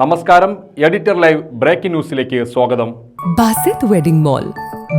നമസ്കാരം. Editor live breaking ന്യൂസിലേക്ക് സ്വാഗതം. Basith wedding mall,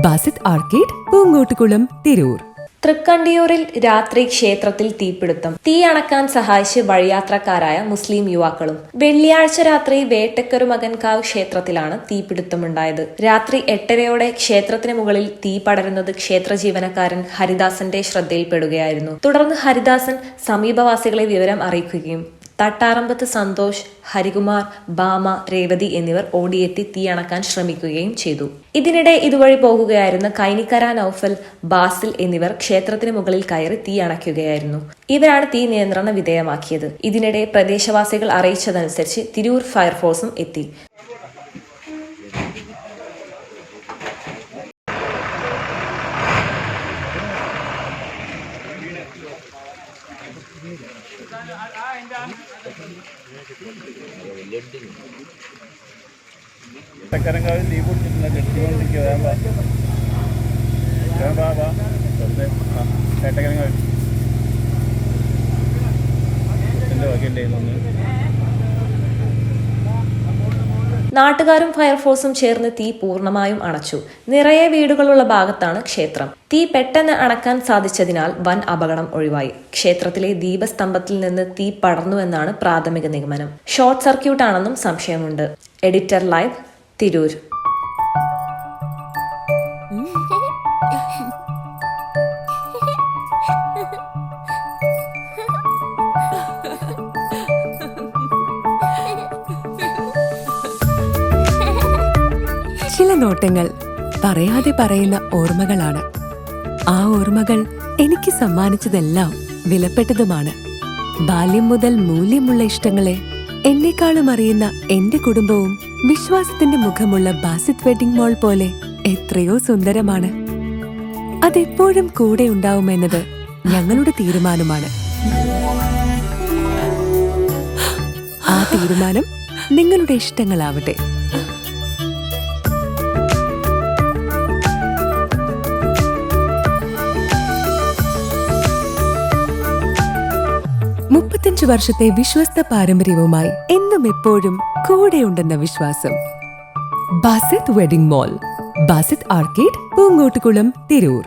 Basith arcade, Poongottukulam, Tirur. തൃക്കണ്ടിയൂരിൽ രാത്രി ക്ഷേത്രത്തിൽ തീപിടുത്തം. തീ അണക്കാൻ സഹായിച്ച് വഴിയാത്രക്കാരായ മുസ്ലിം യുവാക്കളും. വെള്ളിയാഴ്ച രാത്രി വേട്ടക്കരുമകൻകാവ് ക്ഷേത്രത്തിലാണ് തീപിടുത്തമുണ്ടായത്. രാത്രി 8:30 ക്ഷേത്രത്തിന് മുകളിൽ തീ പടരുന്നത് ക്ഷേത്ര ജീവനക്കാരൻ ഹരിദാസന്റെ ശ്രദ്ധയിൽപ്പെടുകയായിരുന്നു. തുടർന്ന് ഹരിദാസൻ സമീപവാസികളെ വിവരം അറിയിക്കുകയും തട്ടാറമ്പത്ത് സന്തോഷ്, ഹരികുമാർ, ബാമ, രേവതി എന്നിവർ ഓടിയെത്തി തീ അണക്കാൻ ശ്രമിക്കുകയും ചെയ്തു. ഇതിനിടെ ഇതുവഴി പോകുകയായിരുന്ന കൈനിക്കര നൌഫൽ, ബാസിൽ എന്നിവർ ക്ഷേത്രത്തിന് മുകളിൽ കയറി തീ അണയ്ക്കുകയായിരുന്നു. ഇവരാണ് തീ നിയന്ത്രണ വിധേയമാക്കിയത്. ഇതിനിടെ പ്രദേശവാസികൾ അറിയിച്ചതനുസരിച്ച് തിരൂർ ഫയർഫോഴ്സും എത്തി. ചക്കരങ്കാവിൽ തീ പിടിച്ചിട്ടുണ്ട്. കെട്ടിക്കൊണ്ടിരിക്കുക. ചേട്ടക്കരങ്കാവിൽ വകയുണ്ടായിരുന്നു. നാട്ടുകാരും ഫയർഫോഴ്സും ചേർന്ന് തീ പൂർണ്ണമായും അണച്ചു. നിറയെ വീടുകളുള്ള ഭാഗത്താണ് ക്ഷേത്രം. തീ പെട്ടെന്ന് അണക്കാൻ സാധിച്ചതിനാൽ വൻ അപകടം ഒഴിവായി. ക്ഷേത്രത്തിലെ ദീപസ്തംഭത്തിൽ നിന്ന് തീ പടർന്നുവെന്നാണ് പ്രാഥമിക നിഗമനം. ഷോർട്ട് സർക്യൂട്ടാണെന്നും സംശയമുണ്ട്. Editor live, Tirur. ചില നോട്ടങ്ങൾ പറയാതെ പറയുന്ന ഓർമ്മകളാണ്. ആ ഓർമ്മകൾ എനിക്ക് സമ്മാനിച്ചതെല്ലാം വിലപ്പെട്ടതുമാണ്. ബാല്യം മുതൽ മൂല്യമുള്ള ഇഷ്ടങ്ങളെ എന്നെക്കാളും അറിയുന്ന എന്റെ കുടുംബവും വിശ്വാസത്തിന്റെ മുഖമുള്ള ബാസിത് വെഡിംഗ് മോൾ പോലെ എത്രയോ സുന്ദരമാണ്. അതെപ്പോഴും കൂടെ ഉണ്ടാവുമെന്നത് ഞങ്ങളുടെ തീരുമാനമാണ്. ആ തീരുമാനം നിങ്ങളുടെ ഇഷ്ടങ്ങളാവട്ടെ. വർഷത്തെ വിശ്വസ്ത പാരമ്പര്യവുമായി എന്നും എപ്പോഴും കൂടെയുണ്ടെന്ന വിശ്വാസം. Basith wedding mall, Basith arcade, Poongottukulam, Tirur.